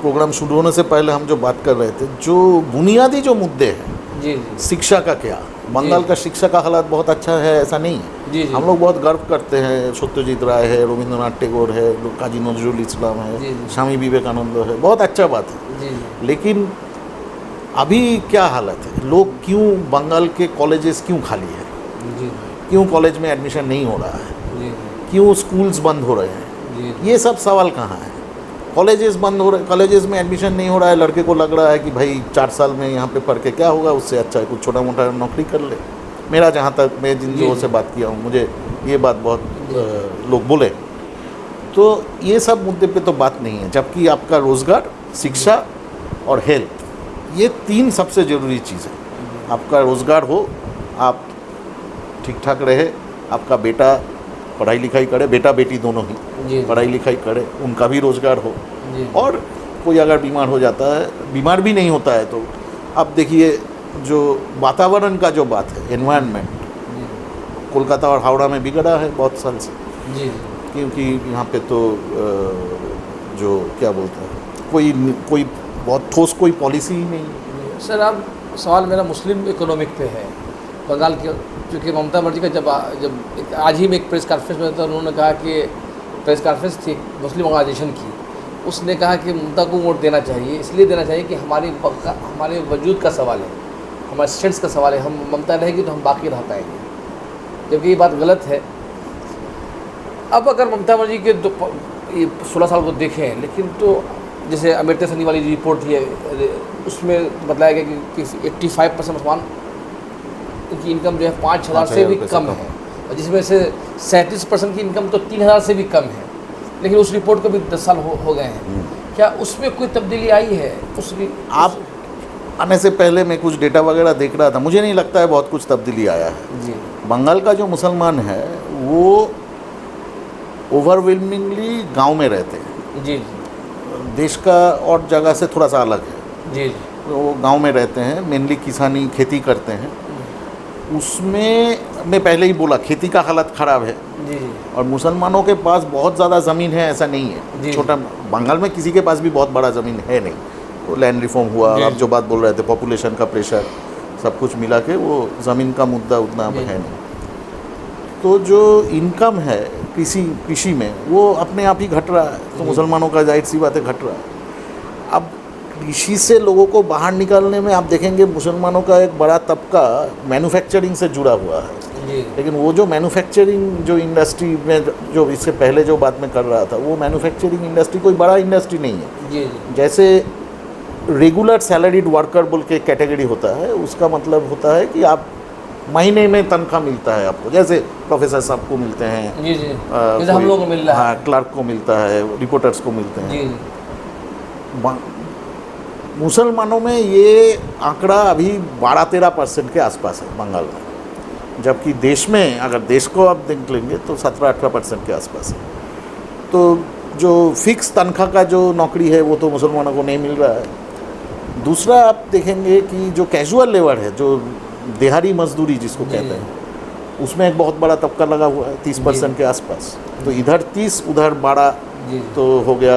प्रोग्राम शुरू होने से पहले हम जो बात कर रहे थे, जो बुनियादी जो मुद्दे हैं जी, शिक्षा का क्या, बंगाल का शिक्षा का हालात बहुत अच्छा है ऐसा नहीं है। जी। हम लोग बहुत गर्व करते हैं, सत्यजीत राय है, रविंद्रनाथ टैगोर है, काजी नजरुल इस्लाम है, स्वामी विवेकानंद है, बहुत अच्छा बात है। जी। लेकिन अभी क्या हालत है, लोग क्यों बंगाल के कॉलेजेस क्यों खाली है, जी क्यों कॉलेज में एडमिशन नहीं हो रहा है, जी क्यों स्कूल्स बंद हो रहे हैं, जी ये सब सवाल कहाँ है। कॉलेजेस बंद हो रहे, कॉलेजेस में एडमिशन नहीं हो रहा है, लड़के को लग रहा है कि भाई 4 साल में यहाँ पे पढ़ के क्या होगा, उससे अच्छा है कुछ छोटा मोटा नौकरी कर ले। मेरा जहाँ तक मैं जिन लोगों से बात किया हूँ, मुझे ये बात बहुत लोग बोले। तो ये सब मुद्दे पे तो बात नहीं है, जबकि आपका रोज़गार, शिक्षा और हेल्थ, ये 3 सबसे ज़रूरी चीज़ है। आपका रोज़गार हो, आप ठीक ठाक रहे, आपका बेटा पढ़ाई लिखाई करे, बेटा बेटी दोनों ही जी पढ़ाई लिखाई करे, उनका भी रोज़गार हो, जी और कोई अगर बीमार हो जाता है, बीमार भी नहीं होता है, तो अब देखिए जो वातावरण का जो बात है, एनवायरनमेंट, जी कोलकाता और हावड़ा में बिगड़ा है बहुत साल से, जी क्योंकि यहाँ पे तो जो क्या बोलते हैं, कोई बहुत ठोस कोई पॉलिसी ही नहीं है। सर, अब सवाल मेरा मुस्लिम इकोनॉमिक पे है। बंगाल के, क्योंकि ममता बनर्जी का जब आज ही में एक प्रेस कॉन्फ्रेंस में था, उन्होंने कहा कि प्रेस कॉन्फ्रेंस थी मुस्लिम ऑर्गेनाइजेशन की, उसने कहा कि ममता को वोट देना चाहिए, इसलिए देना चाहिए कि हमारे वजूद का सवाल है, हमारे स्टेट्स का सवाल है, हम ममता रहेगी तो हम बाकी रह पाएंगे, जबकि ये बात गलत है। अब अगर ममता बनर्जी के 16 साल को देखें, लेकिन तो जैसे अमृता सनी वाली रिपोर्ट थी, उसमें बताया गया कि 85% मुसलमान की इनकम जो है 5,000 से भी कम है, और जिसमें से 37% की इनकम तो 3,000 से भी कम है, लेकिन उस रिपोर्ट को भी 10 साल हो गए हैं। क्या उसमें कोई तब्दीली आई है? आप आने से पहले मैं कुछ डेटा वगैरह देख रहा था, मुझे नहीं लगता है बहुत कुछ तब्दीली आया है। जी बंगाल का जो मुसलमान है वो ओवरवेलमिंगली गांव में रहते हैं, जी देश का और जगह से थोड़ा सा अलग है। जी वो गांव में रहते हैं, मेनली किसानी खेती करते हैं। उसमें मैं पहले ही बोला, खेती का हालत ख़राब है, जी जी और मुसलमानों के पास बहुत ज़्यादा ज़मीन है ऐसा नहीं जी। है। छोटा बंगाल में किसी के पास भी बहुत बड़ा ज़मीन है नहीं, वो लैंड रिफॉर्म हुआ, जी। आप जो बात बोल रहे थे पॉपुलेशन का प्रेशर, सब कुछ मिला के वो ज़मीन का मुद्दा उतना अब जी। है नहीं। तो जो इनकम है कृषि में, वो अपने आप ही घट रहा है, तो जी। मुसलमानों का जाहिर सी बात है घट रहा है। अब कृषि से लोगों को बाहर निकालने में आप देखेंगे मुसलमानों का एक बड़ा तबका मैन्युफैक्चरिंग से जुड़ा हुआ है, जी लेकिन वो जो मैन्युफैक्चरिंग जो इंडस्ट्री में जो इससे पहले जो बात में कर रहा था, वो मैन्युफैक्चरिंग इंडस्ट्री कोई बड़ा इंडस्ट्री नहीं है। जी जैसे रेगुलर सैलरीड वर्कर बोल के कैटेगरी होता है, उसका मतलब होता है कि आप महीने में तनख्वाह मिलता है आपको, जैसे प्रोफेसर साहब को मिलते हैं, जी जी जैसे हम लोग को मिल रहा है। हाँ, क्लर्क को मिलता है, रिपोर्टर्स को मिलते हैं। जी मुसलमानों में ये आंकड़ा अभी 12-13% के आसपास है बंगाल में, जबकि देश में अगर देश को आप देख लेंगे तो 17-18% के आसपास है। तो जो फिक्स तनख्वाह का जो नौकरी है वो तो मुसलमानों को नहीं मिल रहा है। दूसरा आप देखेंगे कि जो कैजुअल लेबर है, जो दिहाड़ी मजदूरी जिसको कहते हैं, उसमें एक बहुत बड़ा तबका लगा हुआ है 30% के आसपास। तो इधर 30, उधर 12, जी तो हो गया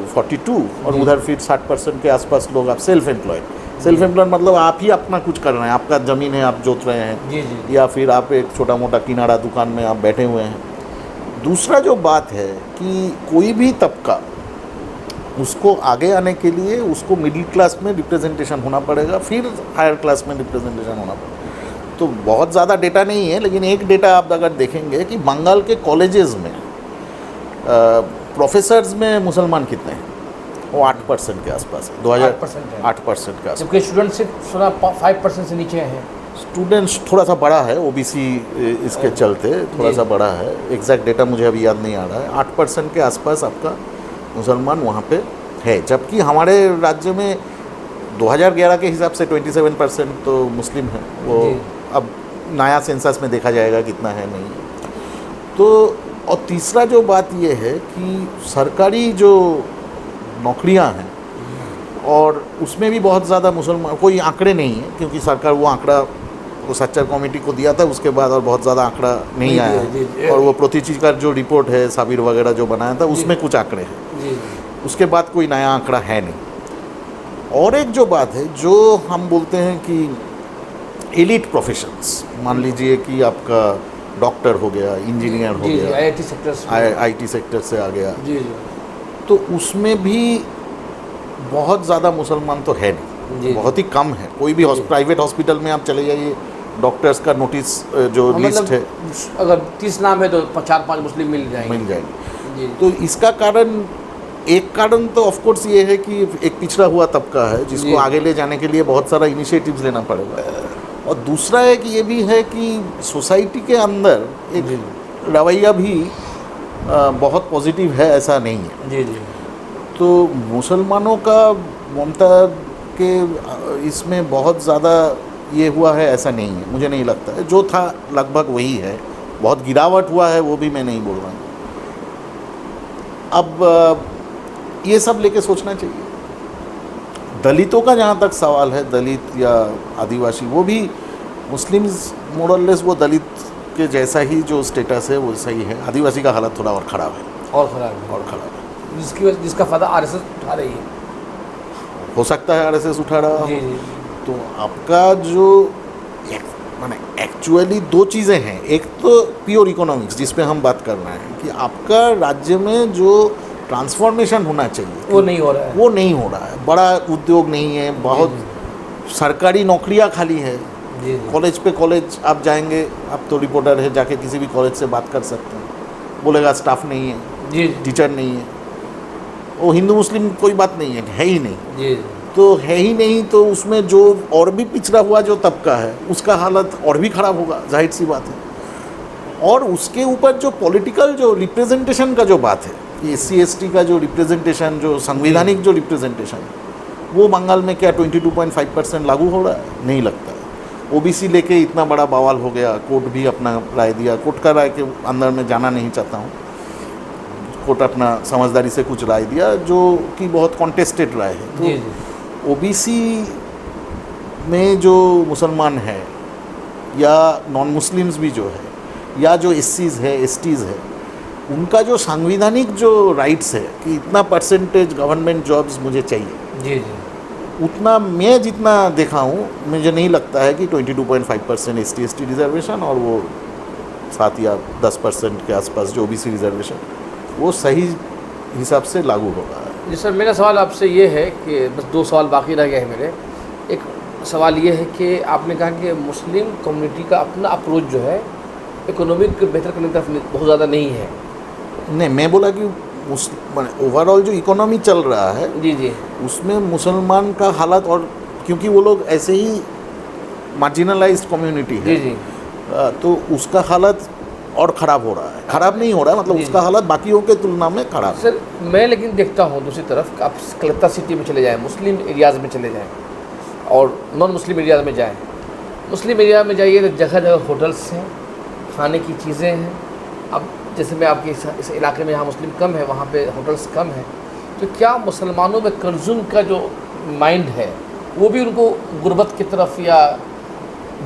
42, और जी। उधर फिर 60% के आसपास लोग आप सेल्फ एम्प्लॉयड मतलब आप ही अपना कुछ कर रहे हैं, आपका ज़मीन है, आप जोत रहे हैं, जी जी या फिर आप एक छोटा मोटा किनारा दुकान में आप बैठे हुए हैं। दूसरा जो बात है कि कोई भी तबका, उसको आगे आने के लिए उसको मिडिल क्लास में रिप्रेजेंटेशन होना पड़ेगा, फिर हायर क्लास में रिप्रेजेंटेशन होना पड़ेगा। तो बहुत ज़्यादा डेटा नहीं है, लेकिन एक डेटा आप अगर देखेंगे कि बंगाल के कॉलेजेस में प्रोफेसर्स में मुसलमान कितने हैं, वो 8% के आसपास है। 8% है। 8% के आसपास। जबकि स्टूडेंट सिर्फ 5% से नीचे हैं। स्टूडेंट्स थोड़ा सा बड़ा है, ओबीसी इसके चलते थोड़ा जी। सा बड़ा है, एग्जैक्ट डेटा मुझे अभी याद नहीं आ रहा है। 8% के आसपास आपका मुसलमान वहाँ पे है, जबकि हमारे राज्य में 2011 के हिसाब से 27% तो मुस्लिम है। वो जी। अब नया सेंसस में देखा जाएगा कितना है नहीं। तो और तीसरा जो बात ये है कि सरकारी जो नौकरियां हैं, और उसमें भी बहुत ज़्यादा मुसलमान, कोई आंकड़े नहीं है क्योंकि सरकार वो आंकड़ा वो सच्चर कमेटी को दिया था उसके बाद, और बहुत ज़्यादा आंकड़ा नहीं आया है। और वो प्रतिचि का जो रिपोर्ट है साबिर वगैरह जो बनाया था, उसमें कुछ आंकड़े हैं, जी उसके बाद कोई नया आंकड़ा है नहीं। और एक जो बात है, जो हम बोलते हैं कि एलिट प्रोफेशंस, मान लीजिए कि आपका डॉक्टर हो गया, इंजीनियर हो गया, आईटी सेक्टर से आ गया, जी जी तो उसमें भी बहुत ज़्यादा मुसलमान तो है नहीं। जी। बहुत ही कम है। कोई भी प्राइवेट हॉस्पिटल में आप चले जाइए, डॉक्टर्स का नोटिस जो लिस्ट है, अगर 30 नाम है तो 4-5 मुस्लिम मिल जाएंगे। जी। तो इसका कारण, एक कारण तो ऑफ कोर्स ये है कि एक पिछड़ा हुआ तबका है जिसको आगे ले जाने के लिए बहुत सारा इनिशिएटिव्स लेना पड़ेगा, और दूसरा एक ये भी है कि सोसाइटी के अंदर एक रवैया भी बहुत पॉजिटिव है, ऐसा नहीं है। जी जी। तो मुसलमानों का ममता के इसमें बहुत ज़्यादा ये हुआ है ऐसा नहीं है, मुझे नहीं लगता है। जो था लगभग वही है, बहुत गिरावट हुआ है वो भी मैं नहीं बोल रहा हूँ। अब ये सब लेके सोचना चाहिए। दलितों का जहाँ तक सवाल है, दलित या आदिवासी, वो भी मुस्लिम्स मोरलेस वो दलित के जैसा ही जो स्टेटस है वो सही है। आदिवासी का हालत थोड़ा और ख़राब है, और ख़राब है, जिसका फ़ायदा आरएसएस उठा रही है। हो सकता है आरएसएस उठा रहा जी हो। जी। तो आपका जो माने एक्चुअली दो चीज़ें हैं, एक तो प्योर इकोनॉमिक्स जिस पे हम बात कर रहे हैं कि आपका राज्य में जो ट्रांसफॉर्मेशन होना चाहिए वो नहीं हो रहा है, वो नहीं हो रहा है। बड़ा उद्योग नहीं है, बहुत सरकारी नौकरियां खाली है। जी। कॉलेज पे कॉलेज आप जाएंगे, आप तो रिपोर्टर है, जाके किसी भी कॉलेज से बात कर सकते हैं, बोलेगा स्टाफ नहीं है, जी, टीचर नहीं है। वो हिंदू मुस्लिम कोई बात नहीं है ही नहीं। जी। तो है ही नहीं, तो उसमें जो और भी पिछड़ा हुआ जो तबका है उसका हालत और भी ख़राब होगा, जाहिर सी बात है। और उसके ऊपर जो पॉलिटिकल जो रिप्रेजेंटेशन का जो बात है, SC ST का जो रिप्रेजेंटेशन, जो संवैधानिक जो रिप्रेजेंटेशन है, वो बंगाल में क्या 22.5% लागू हो रहा है? नहीं लगता है। OBC लेके इतना बड़ा बवाल हो गया, कोर्ट भी अपना राय दिया। कोर्ट का राय के अंदर में जाना नहीं चाहता हूँ, कोर्ट अपना समझदारी से कुछ राय दिया जो कि बहुत कॉन्टेस्टेड राय है। तो OBC में जो मुसलमान है या नॉन मुस्लिम्स भी जो है, या जो SCs है, STs है, उनका जो संवैधानिक जो राइट्स है कि इतना परसेंटेज गवर्नमेंट जॉब्स मुझे चाहिए, जी जी, उतना मैं जितना देखा हूँ, मुझे नहीं लगता है कि 22.5% ST ST रिजर्वेशन और वो 7 या 10% के आसपास जो OBC रिजर्वेशन, वो सही हिसाब से लागू होगा। जी सर, मेरा सवाल आपसे ये है कि बस 2 सवाल बाकी रह गए हैं मेरे। एक सवाल ये है कि आपने कहा कि मुस्लिम कम्युनिटी का अपना अप्रोच जो है इकोनॉमिक बेहतर करने की तरफ बहुत ज़्यादा नहीं है। नहीं, मैं बोला कि ओवरऑल जो इकोनॉमी चल रहा है, जी जी, उसमें मुसलमान का हालत, और क्योंकि वो लोग ऐसे ही मार्जिनलाइज्ड कम्युनिटी है, जी जी, तो उसका हालत और ख़राब हो रहा है। ख़राब नहीं हो रहा है, मतलब उसका हालत बाकियों के तुलना में ख़राब है। सर मैं लेकिन देखता हूँ दूसरी तरफ, आप कलकत्ता सिटी में चले जाएँ, मुस्लिम एरियाज़ में चले जाएँ और नॉन मुस्लिम एरियाज़ में जाएँ। मुस्लिम एरिया में जाइए तो जगह जगह होटल्स हैं, खाने की चीज़ें हैं। अब जैसे मैं आपके इस इलाके में, यहाँ मुस्लिम कम है, वहाँ पे होटल्स कम है, तो क्या मुसलमानों में कंज्यूम का जो माइंड है वो भी उनको गुर्बत की तरफ या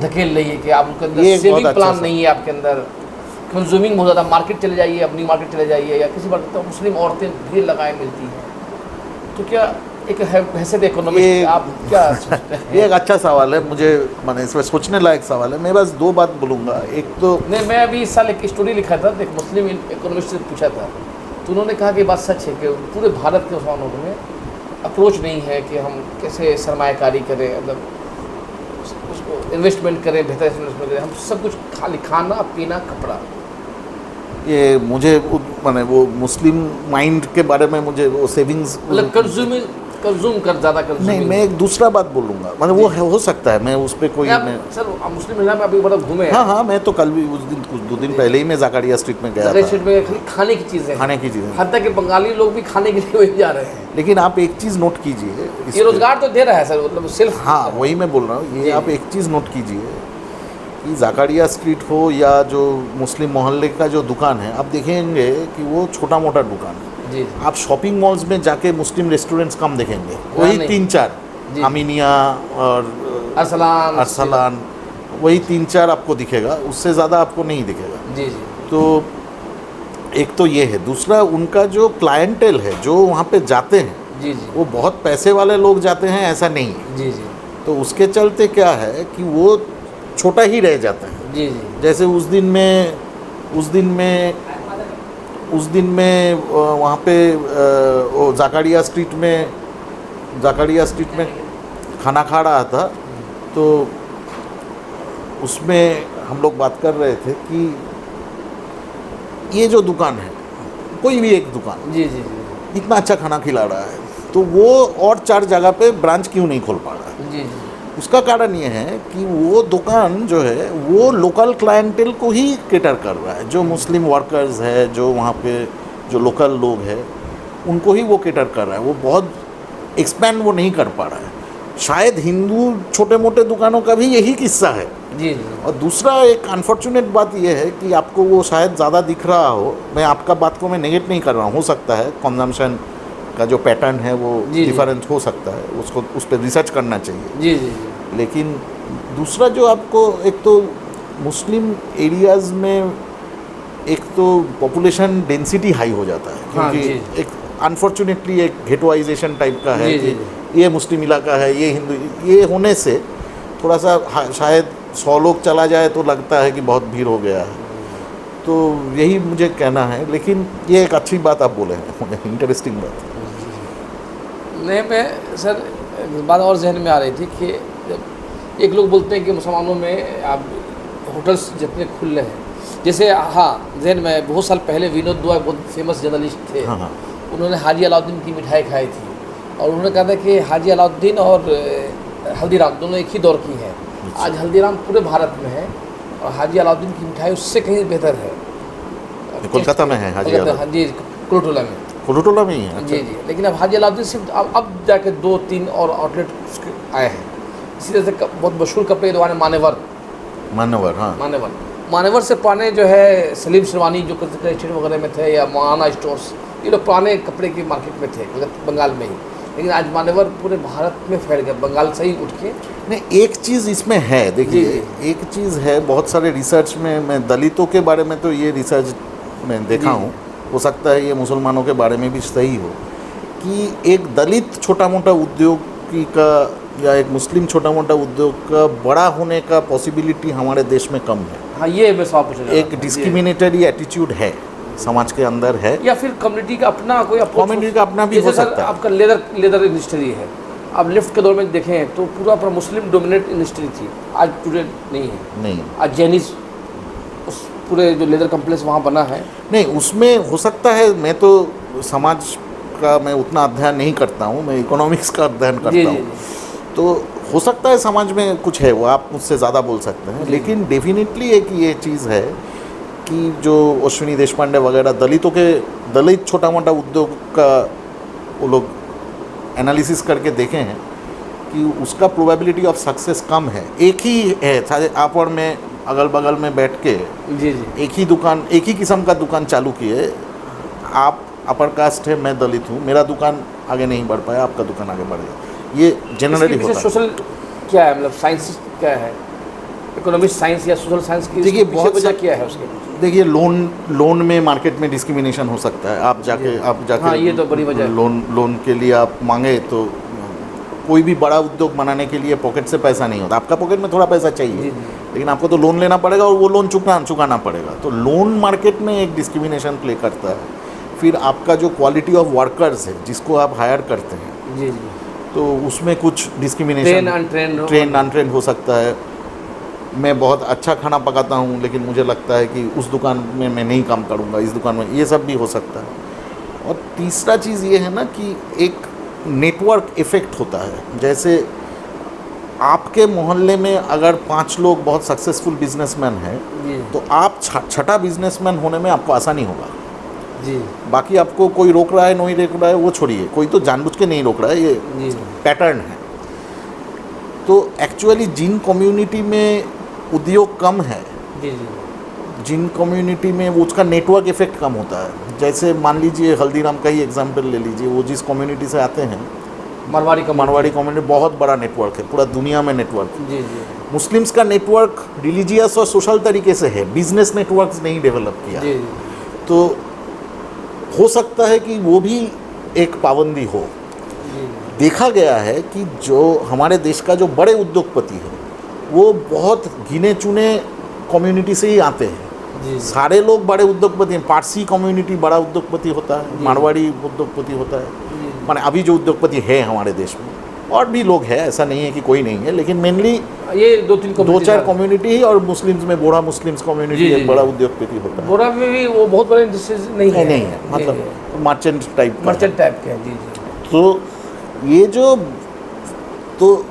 धकेल रही है कि आप उनके अंदर सेविंग प्लान नहीं है, आपके अंदर कंज्यूमिंग बहुत ज़्यादा, मार्केट चले जाइए, अपनी मार्केट चले जाइए या किसी बार तो मुस्लिम औरतें भीड़ लगाए मिलती हैं, तो क्या एक हैसियत इकोनॉमिक आप क्या सोचते हैं? ये एक अच्छा सवाल है, मुझे माने इसमें सोचने लायक सवाल है। मैं बस 2 बात बोलूँगा। एक तो नहीं, मैं अभी इस साल एक स्टोरी लिखा था, एक मुस्लिम इकोनॉमिस्ट से पूछा था, तो उन्होंने कहा कि बात सच है कि पूरे भारत के मुसलमानों में अप्रोच नहीं है कि हम कैसे सरमायाकारी करें, मतलब उसको इन्वेस्टमेंट करें, बेहतर इन्वेस्टमेंट करें। हम सब कुछ खाली खाना पीना कपड़ा। ये मुझे माने वो मुस्लिम माइंड के बारे में मुझे वो सेविंग्स, मतलब कंज्यूम कर ज़्यादा कंज्यूम नहीं, मैं एक दूसरा बात बोलूँगा, मतलब वो हो सकता है, मैं उस पर कोई सर मुस्लिम एरिया में अभी बड़ा घूमे। हाँ, मैं तो कल भी उस दिन कुछ 2 दिन पहले ही मैं जाकारिया स्ट्रीट में गया था। स्ट्रीट में खाने की चीज़ें, हत्ता कि बंगाली लोग भी खाने के लिए वही जा रहे हैं। लेकिन आप एक चीज़ नोट कीजिए, ये रोजगार तो दे रहा है सर, मतलब सिर्फ, हाँ वही मैं बोल रहा हूँ। ये आप एक चीज़ नोट कीजिए कि जाकारिया स्ट्रीट हो या जो मुस्लिम मोहल्ले का जो दुकान है, आप देखेंगे कि वो छोटा मोटा दुकान है। जी, आप शॉपिंग मॉल्स में जाके मुस्लिम रेस्टोरेंट्स कम देखेंगे, वही 3-4 अमीनिया और अरसलान, वही 3-4 आपको दिखेगा, उससे ज़्यादा आपको नहीं दिखेगा। जी जी। तो एक तो ये है। दूसरा, उनका जो क्लाइंटेल है जो वहाँ पे जाते हैं, जी जी, वो बहुत पैसे वाले लोग जाते हैं, ऐसा नहीं है। जी जी, तो उसके चलते क्या है कि वो छोटा ही रह जाता है। जी जी, जैसे उस दिन में वहाँ पे वो जाकारिया स्ट्रीट में खाना खा रहा था तो उसमें हम लोग बात कर रहे थे कि ये जो दुकान है, कोई भी एक दुकान जी जी जी इतना अच्छा खाना खिला रहा है तो वो और 4 जगह पे ब्रांच क्यों नहीं खोल पा रहा है? जी जी उसका कारण ये है कि वो दुकान जो है वो लोकल क्लाइंटेल को ही केटर कर रहा है। जो मुस्लिम वर्कर्स है, जो वहाँ पे जो लोकल लोग हैं, उनको ही वो केटर कर रहा है। वो बहुत एक्सपैंड वो नहीं कर पा रहा है। शायद हिंदू छोटे मोटे दुकानों का भी यही किस्सा है। जी जी और दूसरा एक अनफॉर्चुनेट बात यह है कि आपको वो शायद ज़्यादा दिख रहा हो। मैं आपका बात को मैं नेगेट नहीं कर रहा हूँ, हो सकता है कंजम्पशन का जो पैटर्न है वो जी। डिफरेंट हो सकता है, उसको उस पर रिसर्च करना चाहिए। जी जी जी लेकिन दूसरा जो आपको, एक तो मुस्लिम एरियाज़ में एक तो पॉपुलेशन डेंसिटी हाई हो जाता है, हाँ, क्योंकि जी। एक अनफॉर्चुनेटली एक घेटोइजेशन टाइप का है जी, जी, कि ये मुस्लिम इलाका है, ये हिंदू, ये होने से थोड़ा सा शायद 100 लोग चला जाए तो लगता है कि बहुत भीड़ हो गया है। तो यही मुझे कहना है। लेकिन ये एक अच्छी बात आप बोले हैं, इंटरेस्टिंग बात। नहीं, मैं सर एक बात और जहन में आ रही थी कि जब एक लोग बोलते हैं कि मुसलमानों में आप होटल्स जितने खुल रहे हैं, जैसे हाँ जहन में बहुत साल पहले विनोद दुआ बहुत फेमस जर्नलिस्ट थे। हाँ हाँ उन्होंने हाजी अलाउद्दीन की मिठाई खाई थी और उन्होंने कहा था कि हाजी अलाउद्दीन और हल्दीराम दोनों एक ही दौर की हैं। आज हल्दीराम पूरे भारत में है और हाजी अलाउद्दीन की मिठाई उससे कहीं बेहतर है। कोलकाता में है हाजी अलाउद्दीन। हाँ जी, कुरुटोला में। कुरुटोला में ही है। जी जी, लेकिन अब हाजी अलाउद्दीन सिर्फ अब जाके 2-3 और आउटलेट उसके आए हैं। इसी तरह से बहुत मशहूर कपड़े दुकान है मानेवर। हाँ मानेवर से पुराने जो है सलीम शेरवानी जो स्टेट वगैरह में थे, या माना स्टोर्स, ये लोग पुराने कपड़े की मार्केट में थे बंगाल में ही। लेकिन आज मानेवर पूरे भारत में फैल गया, बंगाल से ही उठ के। नहीं, एक चीज़ इसमें है, देखिए एक चीज़ है, बहुत सारे रिसर्च में, मैं दलितों के बारे में तो ये रिसर्च मैं देखा हूँ, हो सकता है ये मुसलमानों के बारे में भी सही हो, कि एक दलित छोटा मोटा उद्योगी का या एक मुस्लिम छोटा मोटा उद्योग का बड़ा होने का पॉसिबिलिटी हमारे देश में कम है। हाँ, ये मैं सवाल पूछना, एक डिस्क्रिमिनेटरी एटीट्यूड है समाज के अंदर है, या फिर कम्युनिटी का अपना कोई कम्युनिटी का अपना भी हो सकता है। आपका लेदर इंडस्ट्री है, आप लिफ्ट के दौर में देखें तो पूरा मुस्लिम डोमिनेट इंडस्ट्री थी, आज टुडे नहीं है। नहीं, आज जैनिस उस पूरे जो लेदर कम्प्लेक्स वहाँ बना है, नहीं उसमें हो सकता है। मैं तो समाज का मैं उतना अध्ययन नहीं करता हूँ, मैं इकोनॉमिक्स का अध्ययन करता हूँ, तो हो सकता है समाज में कुछ है, वो आप मुझसे ज़्यादा बोल सकते हैं। लेकिन डेफिनेटली एक ये चीज़ है कि जो अश्विनी देशपांडे वगैरह दलित छोटा मोटा उद्योग का वो लोग एनालिसिस करके देखे हैं कि उसका प्रोबेबिलिटी ऑफ सक्सेस कम है। एक ही है, सारे आप और मैं अगल बगल में बैठ के जी जी, एक ही दुकान, एक ही किस्म का दुकान चालू किए। आप अपर कास्ट है, मैं दलित हूँ, मेरा दुकान आगे नहीं बढ़ पाया, आपका दुकान आगे बढ़ गया। ये जनरली होता है। सोशल क्या है, मतलब साइंस क्या है, इकोनॉमिक साइंस या सोशल साइंस की देखिए बहुत वजह क्या है उसके? देखिए लोन में मार्केट में डिस्क्रिमिनेशन हो सकता है। आप जाके हाँ, ये तो बड़ी वजह है। लोन के लिए आप मांगे तो कोई भी बड़ा उद्योग बनाने के लिए पॉकेट से पैसा नहीं होता। आपका पॉकेट में थोड़ा पैसा चाहिए, लेकिन आपको तो लोन लेना पड़ेगा और वो लोन चुकाना पड़ेगा। तो लोन मार्केट में एक डिस्क्रिमिनेशन प्ले करता है। फिर आपका जो क्वालिटी ऑफ वर्कर्स है जिसको आप हायर करते हैं, जी जी, तो उसमें कुछ डिस्क्रिमिनेशन, ट्रेन अनट्रेन हो सकता है। मैं बहुत अच्छा खाना पकाता हूँ लेकिन मुझे लगता है कि उस दुकान में मैं नहीं काम करूँगा, इस दुकान में, ये सब भी हो सकता है। और तीसरा चीज़ ये है ना कि एक नेटवर्क इफ़ेक्ट होता है। जैसे आपके मोहल्ले में अगर 5 लोग बहुत सक्सेसफुल बिजनेसमैन हैं, तो आप छठा बिजनेसमैन होने में आपको आसानी होगा जी। बाकी आपको कोई रोक रहा है नहीं रोक रहा है वो छोड़िए, कोई तो जानबूझ के नहीं रोक रहा है, ये पैटर्न है। तो एक्चुअली जिन कम्युनिटी में उद्योग कम है, जिन कम्युनिटी में वो उसका नेटवर्क इफेक्ट कम होता है। जैसे मान लीजिए हल्दीराम का ही एग्जांपल ले लीजिए, वो जिस कम्युनिटी से आते हैं, मारवाड़ी कम्युनिटी, बहुत बड़ा नेटवर्क है, पूरा दुनिया में नेटवर्क। जी जी, मुस्लिम्स का नेटवर्क रिलीजियस और सोशल तरीके से है, बिजनेस नेटवर्क नहीं डेवलप किया। जी। तो हो सकता है कि वो भी एक पाबंदी हो। देखा गया है कि जो हमारे देश का जो बड़े उद्योगपति है वो बहुत गिने चुने कम्युनिटी से ही आते हैं। सारे लोग बड़े उद्योगपति हैं। पारसी कम्युनिटी बड़ा उद्योगपति होता है, मारवाड़ी उद्योगपति होता है, माने अभी जो उद्योगपति है हमारे देश में और भी लोग हैं, ऐसा नहीं है कि कोई नहीं है, लेकिन मेनली ये दो चार 2-4 कम्युनिटी ही, और मुस्लिम्स में बोरा मुस्लिम्स कम्युनिटी एक बड़ा उद्योगपति होता है। बोरा में भी वो बहुत बड़े इंडस्ट्रीज नहीं है, मतलब मर्चेंट टाइप के हैं। जी। तो ये जो तो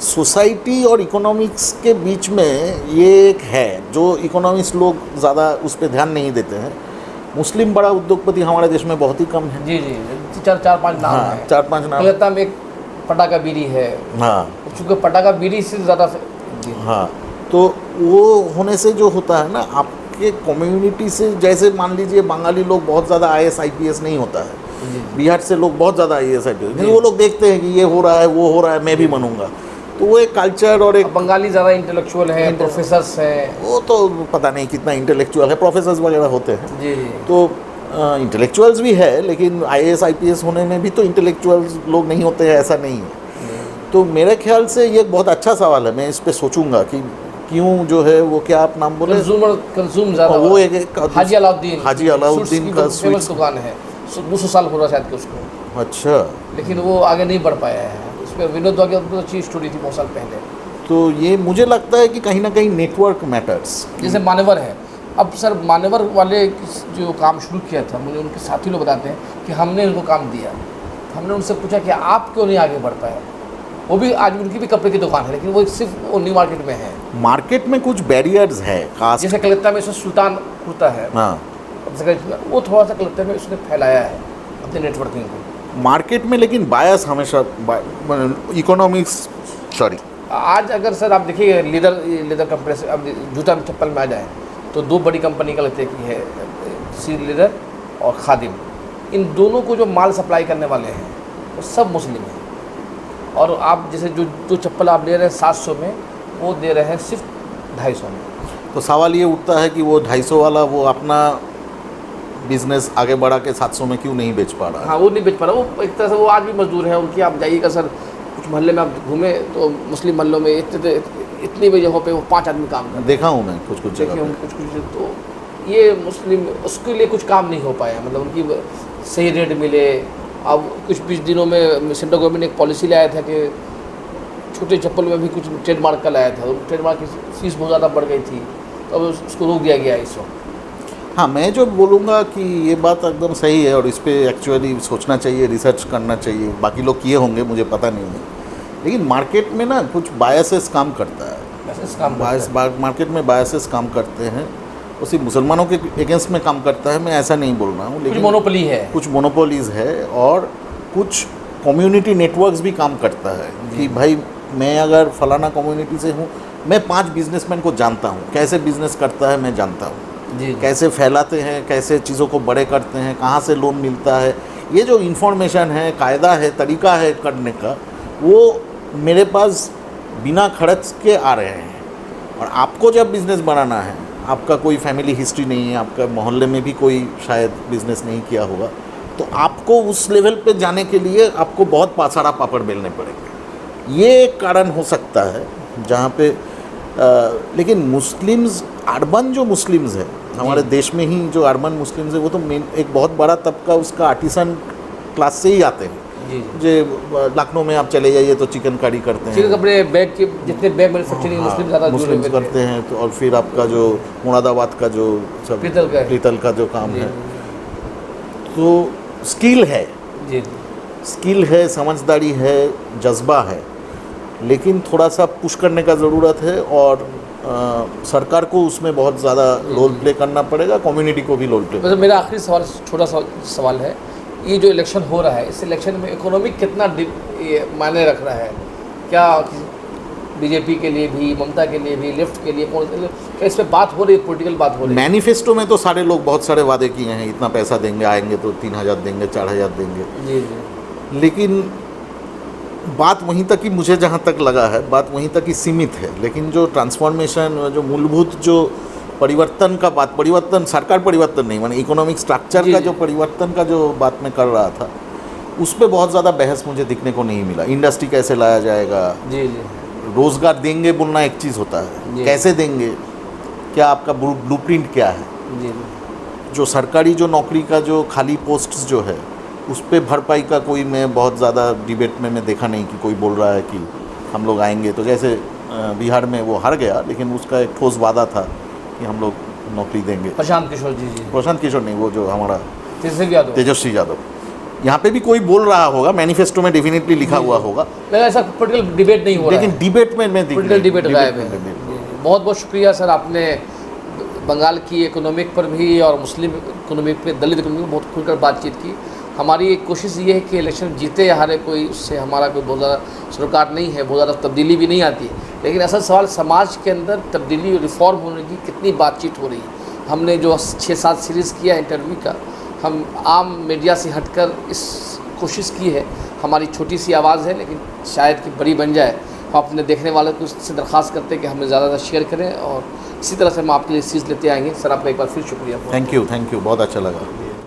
सोसाइटी और इकोनॉमिक्स के बीच में ये एक है जो इकोनॉमिक्स लोग ज़्यादा उस पर ध्यान नहीं देते हैं। मुस्लिम बड़ा उद्योगपति हमारे देश में बहुत ही कम है। जी, चार पांच नाम है। 4-5 नाम। कलकत्ता में एक पटाखा बीड़ी है। हाँ, चूँकि पटाखा बीड़ी से ज़्यादा। हाँ, तो वो होने से जो होता है ना, आपके कम्युनिटी से, जैसे मान लीजिए बंगाली लोग बहुत ज़्यादा IAS IPS नहीं होता है, बिहार से लोग बहुत ज़्यादा IAS IPS, वो लोग देखते हैं कि ये हो रहा है, वो हो रहा है, मैं भी बनूंगा। तो वो एक कल्चर और एक बंगाली ज़्यादा इंटेलेक्चुअल है, प्रोफेसर्स हैं। वो तो पता नहीं कितना इंटेलेक्चुअल है, प्रोफेसर्स वगैरह होते हैं। जी। तो इंटेलेक्चुअल्स भी है, लेकिन IAS IPS होने में भी तो इंटेलेक्चुअल्स लोग नहीं होते हैं, ऐसा नहीं है। तो मेरे ख्याल से ये बहुत अच्छा सवाल है, मैं इस पर सोचूंगा कि क्यों जो है वो, क्या आप नाम बोले, कंज्यूम ज़्यादा। वो एक हाजी अलाउद्दीन का फेमस दुकान है, 200 साल हो रहा शायद कि उसको। अच्छा। लेकिन वो आगे नहीं बढ़ पाया है। उस पर विनोद वाग्या की अच्छी स्टोरी थी बहुत साल पहले। तो ये मुझे लगता है कि कहीं ना कहीं नेटवर्क मैटर्स। जैसे मान्यवर है, अब सर मान्यवर वाले जो काम शुरू किया था, मुझे उनके साथी लोग बताते हैं कि हमने उनको काम दिया, हमने उनसे पूछा कि आप क्यों नहीं आगे बढ़ पाए। वो भी आज उनकी भी कपड़े की दुकान है, लेकिन वो सिर्फ वो न्यू मार्केट में है। मार्केट में कुछ बैरियर्स है, कास्ट, जैसे कलकत्ता में सुल्तान कुर्ता है। हाँ, वो थोड़ा सा कलकत्ता में उसने फैलाया है अपने नेटवर्किंग को मार्केट में, लेकिन बायस हमेशा इकोनॉमिक्स, सॉरी। आज अगर सर आप देखिए लेदर कंपनी से, अब जूता चप्पल में आ जाए तो 2 बड़ी कंपनी कलकत्ते की है, सी लेदर और खादिम। इन दोनों को जो माल सप्लाई करने वाले हैं वो सब मुस्लिम हैं। और आप जैसे जो चप्पल आप ले रहे हैं 700 में, वो दे रहे हैं सिर्फ 250 में। तो सवाल ये उठता है कि वो 250 वाला वो अपना बिजनेस आगे बढ़ा के 700 में क्यों नहीं बेच पा रहा है? हाँ, वो नहीं बेच पा रहा। वो एक तरह से वो आज भी मजदूर है उनकी। आप जाइएगा सर, कुछ मोहल्ले में आप घूमे तो मुस्लिम मोहल्लों में इतनी जगहों पे वो 5 आदमी काम करते हैं। देखा हूँ मैं कुछ जगह पे। कुछ तो ये मुस्लिम उसके लिए कुछ काम नहीं हो पाया, मतलब उनकी सही रेट मिले। अब कुछ दिनों में सेंट्रल गवर्नमेंट ने एक पॉलिसी लाया था कि छोटे चप्पल में भी कुछ ट्रेडमार्क का लाया था, ट्रेडमार्क की फीस बहुत ज़्यादा बढ़ गई थी, तो अब उसको रोक दिया गया इस वक्त। हाँ, मैं जो बोलूँगा कि ये बात एकदम सही है और इस पर एक्चुअली सोचना चाहिए, रिसर्च करना चाहिए। बाकी लोग किए होंगे, मुझे पता नहीं है, लेकिन मार्केट में ना कुछ बायसेस काम करता है। मार्केट में बायसेस काम करते हैं। वो सिर्फ मुसलमानों के अगेंस्ट में काम करता है, मैं ऐसा नहीं बोल रहा हूँ, लेकिन कुछ मोनोपोलीज है और कुछ कम्युनिटी नेटवर्क्स भी काम करता है कि भाई मैं अगर फलाना कम्युनिटी से हूँ, मैं 5 बिजनेसमैन को जानता हूँ, कैसे बिजनेस करता है मैं जानता हूँ, कैसे फैलाते हैं, कैसे चीज़ों को बड़े करते हैं, कहाँ से लोन मिलता है, ये जो इन्फॉर्मेशन है, कायदा है, तरीका है करने का, वो मेरे पास बिना खर्च के आ रहे हैं। और आपको जब बिज़नेस बनाना है, आपका कोई फैमिली हिस्ट्री नहीं है, आपका मोहल्ले में भी कोई शायद बिज़नेस नहीं किया होगा, तो आपको उस लेवल पे जाने के लिए आपको बहुत सारा पापड़ बेलने पड़ेंगे। ये एक कारण हो सकता है जहाँ पे लेकिन मुस्लिम्स, अर्बन जो मुस्लिम्स है हमारे देश में ही, जो अर्बन मुस्लिम्स है, वो तो एक बहुत बड़ा तबका उसका आर्टिसन क्लास से ही आते हैं। जो लखनऊ में आप चले जाइए तो चिकन कारी करते हैं, कपड़े, बैग के जितने बैग मैन्युफैक्चरिंग मुस्लिम ज़्यादा मुस्लिम करते हैं। तो और फिर आपका जो मुरादाबाद का जो सब पीतल का जो काम है, तो स्किल है, स्किल है, समझदारी है, जज्बा है, लेकिन थोड़ा सा पुश करने का ज़रूरत है। और सरकार को उसमें बहुत ज़्यादा रोल प्ले करना पड़ेगा, कम्युनिटी को भी रोल प्ले। मेरा आखिरी सवाल, छोटा सा सवाल है, ये जो इलेक्शन हो रहा है, इस इलेक्शन में इकोनॉमिक कितना मायने रख रहा है? क्या बीजेपी के लिए भी, ममता के लिए भी, लेफ्ट के लिए, क्या इस पर बात हो रही है, पॉलिटिकल बात हो रही है? मैनिफेस्टो में तो सारे लोग बहुत सारे वादे किए हैं, इतना पैसा देंगे, आएंगे तो 3000 देंगे, 4000 देंगे। लेकिन बात वहीं तक ही, मुझे जहाँ तक लगा है, बात वहीं तक ही सीमित है। लेकिन जो ट्रांसफॉर्मेशन, जो मूलभूत जो परिवर्तन का बात, परिवर्तन सरकार परिवर्तन नहीं, माने इकोनॉमिक स्ट्रक्चर का जो परिवर्तन का जो बात मैं कर रहा था, उस पर बहुत ज़्यादा बहस मुझे दिखने को नहीं मिला। इंडस्ट्री कैसे लाया जाएगा, रोज़गार देंगे बोलना एक चीज़ होता है, कैसे देंगे, क्या आपका ब्लूप्रिंट क्या है, जो सरकारी जो नौकरी का जो खाली पोस्ट्स जो है उस पर भरपाई का कोई मैं बहुत ज़्यादा डिबेट में मैं देखा नहीं कि कोई बोल रहा है कि हम लोग आएंगे। तो जैसे बिहार में वो हार गया, लेकिन उसका एक ठोस वादा था कि हम लोग नौकरी देंगे। प्रशांत किशोर जी प्रशांत किशोर नहीं, वो जो हमारा तेजस्वी यादव। यहाँ पे भी कोई बोल रहा होगा, मैनिफेस्टो में डेफिनेटली लिखा हुआ होगा, लेकिन ऐसा पॉलिटिकल डिबेट नहीं हो रहा है। लेकिन डिबेट में मैं पॉलिटिकल डिबेट गायब है। बहुत बहुत शुक्रिया सर, आपने बंगाल की इकोनॉमिक पर भी और मुस्लिम इकोनॉमिक पे, दलित इकोनॉमिक पर बहुत खुलकर बातचीत की। हमारी एक कोशिश ये है कि इलेक्शन जीते या हारे कोई, उससे हमारा कोई बहुत ज़्यादा सरोकार नहीं है, बहुत ज़्यादा तब्दीली भी नहीं आती है। लेकिन असल सवाल समाज के अंदर तब्दीली और रिफॉर्म होने की कितनी बातचीत हो रही है। हमने जो 6-7 सीरीज़ किया इंटरव्यू का, हम आम मीडिया से हटकर इस कोशिश की है। हमारी छोटी सी आवाज़ है, लेकिन शायद कि बड़ी बन जाए। हम अपने देखने वालों को इससे दरख्वास्त करते हैं कि हमें ज़्यादा शेयर करें, और इसी तरह से हम आपके लिए चीज़ लेते आएंगे। सर, आपका एक बार फिर शुक्रिया। थैंक यू, बहुत अच्छा लगा।